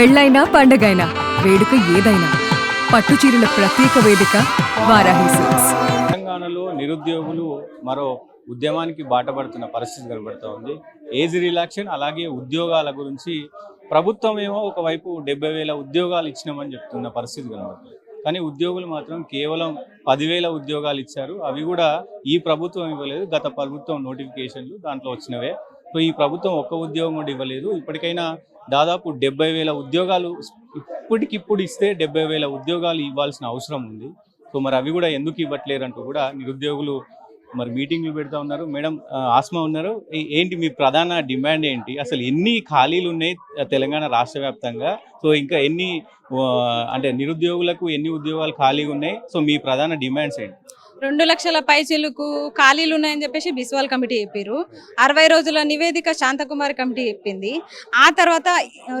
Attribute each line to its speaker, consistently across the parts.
Speaker 1: పెళ్ళైనా పండగైనా వేడుక ఏదైనా పట్టు చీరల ప్రత్యేక వేదిక వారాహి సిల్క్స్.
Speaker 2: తెలంగాణలో నిరుద్యోగులు మరో ఉద్యమానికి బాటపడుతున్న పరిస్థితి కనబడుతూ ఉంది. ఏజ్ రిలాక్షన్ అలాగే ఉద్యోగాల గురించి ప్రభుత్వం ఏమో ఒకవైపు 70,000 ఉద్యోగాలు ఇచ్చినామని చెప్తున్న పరిస్థితి కనబడుతుంది. కానీ ఉద్యోగులు మాత్రం కేవలం 10,000 ఉద్యోగాలు ఇచ్చారు. అవి కూడా ఈ ప్రభుత్వం ఇవ్వలేదు, గత ప్రభుత్వం నోటిఫికేషన్లు దాంట్లో వచ్చినవే. సో ఈ ప్రభుత్వం ఒక్క ఉద్యోగం కూడా ఇవ్వలేదు. ఇప్పటికైనా దాదాపు 70,000 ఉద్యోగాలు ఇప్పటికిప్పుడు ఇస్తే 70,000 ఉద్యోగాలు ఇవ్వాల్సిన అవసరం ఉంది. సో మరి అవి కూడా ఎందుకు ఇవ్వట్లేరంటూ కూడా నిరుద్యోగులు మరి మీటింగ్లు పెడతా ఉన్నారు. మేడం ఆస్మా ఉన్నారు, ఏంటి మీ ప్రధాన డిమాండ్ ఏంటి? అసలు ఎన్ని ఖాళీలు ఉన్నాయి తెలంగాణ రాష్ట్ర వ్యాప్తంగా? సో ఇంకా ఎన్ని అంటే నిరుద్యోగులకు ఎన్ని ఉద్యోగాలు ఖాళీగా ఉన్నాయి? సో మీ ప్రధాన డిమాండ్స్ ఏంటి?
Speaker 3: 2 లక్షల పైచీలకు ఖాళీలు ఉన్నాయని చెప్పేసి బిస్వాల్ కమిటీ చెప్పారు. 60 రోజుల నివేదిక శాంతకుమారి కమిటీ చెప్పింది. ఆ తర్వాత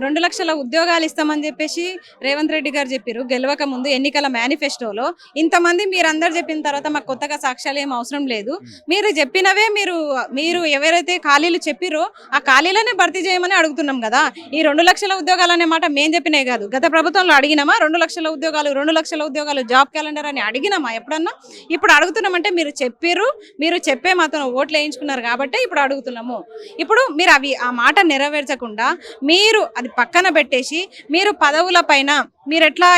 Speaker 3: 2 లక్షల ఉద్యోగాలు ఇస్తామని చెప్పేసి రేవంత్ రెడ్డి గారు చెప్పారు గెలవక ముందు ఎన్నికల మేనిఫెస్టోలో. ఇంతమంది మీరందరూ చెప్పిన తర్వాత మాకు కొత్తగా సాక్ష్యాలు ఏం అవసరం లేదు, మీరు చెప్పినవే మీరు ఎవరైతే ఖాళీలు చెప్పిరో ఆ ఖాళీలనే భర్తీ చేయమని అడుగుతున్నాం కదా. ఈ 2 లక్షల ఉద్యోగాలు అనే మాట మేము చెప్పినే కాదు, గత ప్రభుత్వంలో అడిగినామా 2 లక్షల ఉద్యోగాలు 2 లక్షల ఉద్యోగాలు జాబ్ క్యాలెండర్ అని అడిగినామా ఎప్పుడన్నా? ఇప్పుడు అడుగుతున్నామంటే మీరు చెప్పిర్రు, మీరు చెప్పే మాతో ఓట్లు వేయించుకున్నారు కాబట్టి ఇప్పుడు అడుగుతున్నాము. ఇప్పుడు మీరు ఆ మాట నెరవేర్చకుండా మీరు అది పక్కన పెట్టేసి మీరు పదవుల పైన మీరు ఎట్లా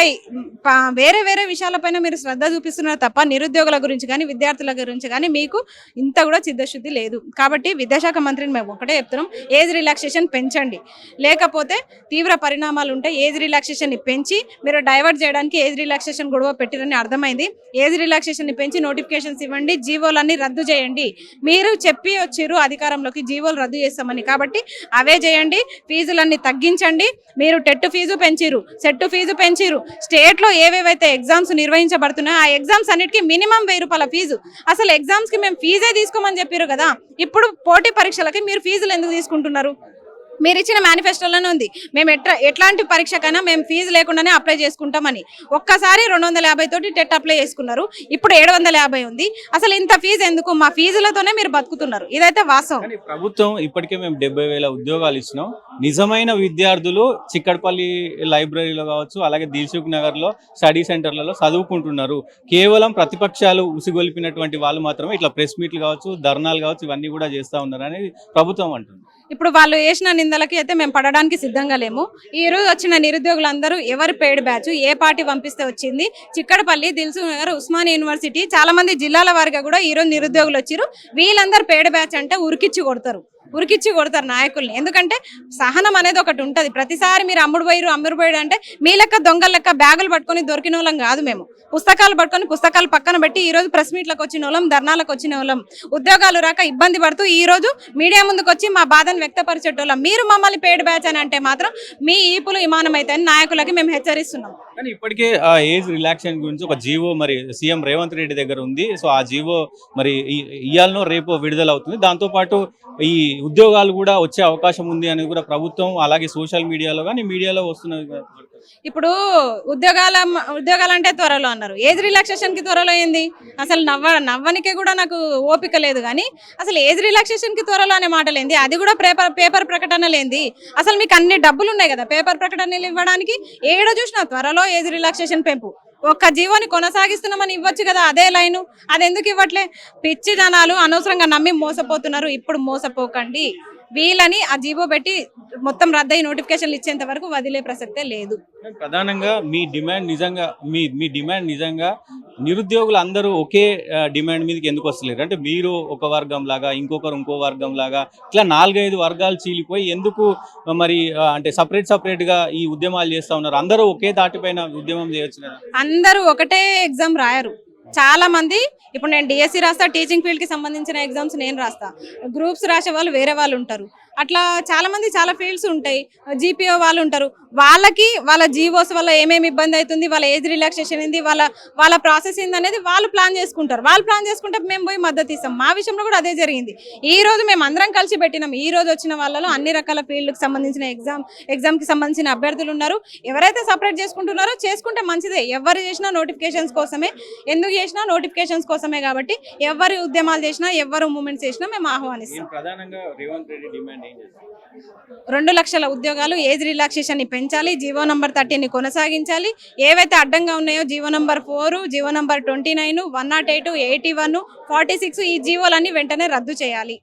Speaker 3: వేరే వేరే విషయాలపైన మీరు శ్రద్ధ చూపిస్తున్నారు తప్ప నిరుద్యోగుల గురించి కానీ విద్యార్థుల గురించి కానీ మీకు ఇంత కూడా చిత్తశుద్ధి లేదు. కాబట్టి విద్యాశాఖ మంత్రిని మేము ఒకటే చెప్తున్నాం, ఏజ్ రిలాక్సేషన్ పెంచండి, లేకపోతే తీవ్ర పరిణామాలు ఉంటాయి. ఏజ్ రిలాక్సేషన్ని పెంచి మీరు డైవర్ట్ చేయడానికి ఏజ్ రిలాక్సేషన్ గొడవ పెట్టిరని అర్థమైంది. ఏజ్ రిలాక్సేషన్ని పెంచి నోటిఫికేషన్స్ ఇవ్వండి, జీవోలన్నీ రద్దు చేయండి. మీరు చెప్పి వచ్చిర్రు అధికారంలోకి జీవోలు రద్దు చేస్తామని, కాబట్టి అవే చేయండి. ఫీజులన్నీ తగ్గించండి. మీరు టెట్ ఫీజు పెంచిరు, సెట్ ఫీజు పెంచిరు. స్టేట్ లో ఏవేవైతే ఎగ్జామ్స్ నిర్వహించబడుతున్నాయో ఆ ఎగ్జామ్స్ అన్నిటికీ మినిమం 1000 రూపాయల ఫీజు. అసలు ఎగ్జామ్స్ కి మేము ఫీజే తీసుకోమని చెప్పారు కదా, ఇప్పుడు పోటీ పరీక్షలకి మీరు ఫీజులు ఎందుకు తీసుకుంటున్నారు? మీరు ఇచ్చిన మేనిఫెస్టోలోనే ఉంది మేము ఎట్లాంటి పరీక్షకైనా మేము ఫీజు లేకుండానే అప్లై చేసుకుంటామని. ఒక్కసారి 250 తోటి టెట్ అప్లై చేసుకున్నారు, ఇప్పుడు 750 ఉంది. అసలు ఇంత ఫీజు ఎందుకు? మా ఫీజులతోనే మీరు బతుకుతున్నారు, ఇదైతే వాస్తవం.
Speaker 2: ప్రభుత్వం ఇప్పటికే మేము 70,000 ఉద్యోగాలు ఇచ్చినాం. నిజమైన విద్యార్థులు చిక్కడపల్లి లైబ్రరీలో కావచ్చు, అలాగే దిల్సుఖ్ నగర్లో స్టడీ సెంటర్లలో చదువుకుంటున్నారు. కేవలం ప్రతిపక్షాలు ఉసిగొల్పినటువంటి వాళ్ళు మాత్రమే ఇట్లా ప్రెస్ మీట్లు కావచ్చు, ధర్నాలు కావచ్చు, ఇవన్నీ కూడా చేస్తూ ఉన్నారు అనేది ప్రభుత్వం అంటుంది.
Speaker 3: ఇప్పుడు వాళ్ళు వేసిన నిందలకి అయితే మేము పడడానికి సిద్ధంగా లేము. ఈ రోజు వచ్చిన నిరుద్యోగులందరూ ఎవరు పెయిడ్ బ్యాచ్, ఏ పార్టీ పంపిస్తే వచ్చింది? చిక్కడపల్లి, దిల్సుఖ్ నగర్, ఉస్మానియా యూనివర్సిటీ, చాలా మంది జిల్లాల వారిగా కూడా ఈ రోజు నిరుద్యోగులు వచ్చారు. వీళ్ళందరూ పెయిడ్ బ్యాచ్ అంటే ఉరికిచ్చి కొడతారు నాయకుల్ని. ఎందుకంటే సహనం అనేది ఒకటి ఉంటుంది. ప్రతిసారి మీరు అమ్ముడు పోయారు అంటే మీ లెక్క దొంగల లెక్క బ్యాగులు పట్టుకొని దొరికిన వాళ్ళం కాదు. మేము పుస్తకాలు పట్టుకొని పుస్తకాలు పక్కన పెట్టి ఈ రోజు ప్రెస్ మీట్లకు వచ్చిన వాళ్ళం, ధర్నాలకు వచ్చిన వాళ్ళం, ఉద్యోగాలు రాక ఇబ్బంది పడుతూ ఈ రోజు మీడియా ముందుకు వచ్చి మా బాధను వ్యక్తపరిచేటోళ్ళం. మీరు మమ్మల్ని పెయిడ్ బ్యాచ్ అని అంటే మాత్రం మీ ఈపులు విమానం అవుతాయని నాయకులకి మేము హెచ్చరిస్తున్నాం.
Speaker 2: కానీ ఇప్పటికే ఆ ఏజ్ రిలాక్సేషన్ గురించి ఒక జీవో మరి సీఎం రేవంత్ రెడ్డి దగ్గర ఉంది. సో ఆ జీవో మరి ఇయాలనో రేపో విడుదల అవుతుంది. దాంతోపాటు ఈ ఉద్యోగాలు కూడా వచ్చే అవకాశం ఉంది అనేది కూడా ప్రభుత్వం అలాగే సోషల్ మీడియాలో కానీ మీడియాలో వస్తున్నది.
Speaker 3: ఇప్పుడు ఉద్యోగాలు అంటే త్వరలో అన్నారు, ఏజ్ రిలాక్సేషన్ కి త్వరలో ఏంది? అసలు నవ్వనికే కూడా నాకు ఓపిక లేదు. కానీ అసలు ఏజ్ రిలాక్సేషన్ కి త్వరలో అనే మాటలు ఏంది? అది కూడా పేపర్ ప్రకటనలు ఏంది? అసలు మీకు అన్ని డబ్బులు ఉన్నాయి కదా పేపర్ ప్రకటనలు ఇవ్వడానికి. ఏడో చూసినా త్వరలో ఏజ్ రిలాక్సేషన్ పెంపు, ఒక్క జీవోని కొనసాగిస్తున్నామని ఇవ్వచ్చు కదా అదే లైను. అది ఎందుకు ఇవ్వట్లే? పిచ్చి జనాలు అనవసరంగా నమ్మి మోసపోతున్నారు. ఇప్పుడు మోసపోకండి, వీళ్ళని ఆ జీవో పెట్టి మొత్తం రద్దయి నోటిఫికేషన్లు ఇచ్చేంత వరకు వదిలే ప్రసక్తే లేదు.
Speaker 2: ప్రధానంగా మీ డిమాండ్ నిజంగా నిరుద్యోగులు అందరూ ఒకే డిమాండ్ మీదకి ఎందుకు వస్తలేరు? అంటే మీరు ఒక వర్గం లాగా, ఇంకొకరు ఇంకో వర్గం లాగా, ఇట్లా 4-5 వర్గాలు చీలిపోయి ఎందుకు మరి అంటే సపరేట్ గా ఈ ఉద్యమాలు చేస్తా ఉన్నారు? అందరూ ఒకే దాటిపైన ఉద్యమం చేయొచ్చు కదా.
Speaker 3: అందరూ ఒకటే ఎగ్జామ్ రాయరు. చాలా మంది ఇప్పుడు నేను డిఎస్సి రాస్తా, టీచింగ్ ఫీల్డ్ కి సంబంధించిన ఎగ్జామ్స్ నేను రాస్తా, గ్రూప్స్ రాసే వాళ్ళు వేరే వాళ్ళు ఉంటారు. అట్లా చాలా మంది చాలా ఫీల్డ్స్ ఉంటాయి, జీపీఓ వాళ్ళు ఉంటారు. వాళ్ళకి వాళ్ళ జీవోస్ వల్ల ఏమేమి ఇబ్బంది అవుతుంది, వాళ్ళ ఏజ్ రిలాక్సేషన్ ఏంది, వాళ్ళ ప్రాసెస్ ఏంది అనేది వాళ్ళు ప్లాన్ చేసుకుంటారు. వాళ్ళు ప్లాన్ చేసుకుంటే మేము పోయి మద్దతు ఇస్తాం. మా విషయంలో కూడా అదే జరిగింది. ఈ రోజు మేము అందరం కలిసి పెట్టినాం. ఈ రోజు వచ్చిన వాళ్ళలో అన్ని రకాల ఫీల్డ్కి సంబంధించిన ఎగ్జామ్కి సంబంధించిన అభ్యర్థులు ఉన్నారు. ఎవరైతే సపరేట్ చేసుకుంటున్నారో చేసుకుంటే మంచిదే. ఎవరు చేసినా నోటిఫికేషన్స్ కోసమే, ఎందుకు చేసినా నోటిఫికేషన్స్ కోసమే. కాబట్టి ఎవరు ఉద్యమాలు చేసినా, ఎవరు మూవ్మెంట్స్ చేసినా మేము ఆహ్వానిస్తాం.
Speaker 2: ప్రధానంగా రేవంత్ రెడ్డి డిమాండ్ ఏం చేస్తారు?
Speaker 3: 2 లక్షల ఉద్యోగాలు, ఏజ్ రిలాక్సేషన్ ని పెంచాలి, జీవో నంబర్ 30ని కొనసాగించాలి. ఏవైతే అడ్డంగా ఉన్నాయో జీవో నంబర్ 4, జీవో నంబర్ 29, 108, 81, 46 ఈ జీవోలన్నీ వెంటనే రద్దు చేయాలి.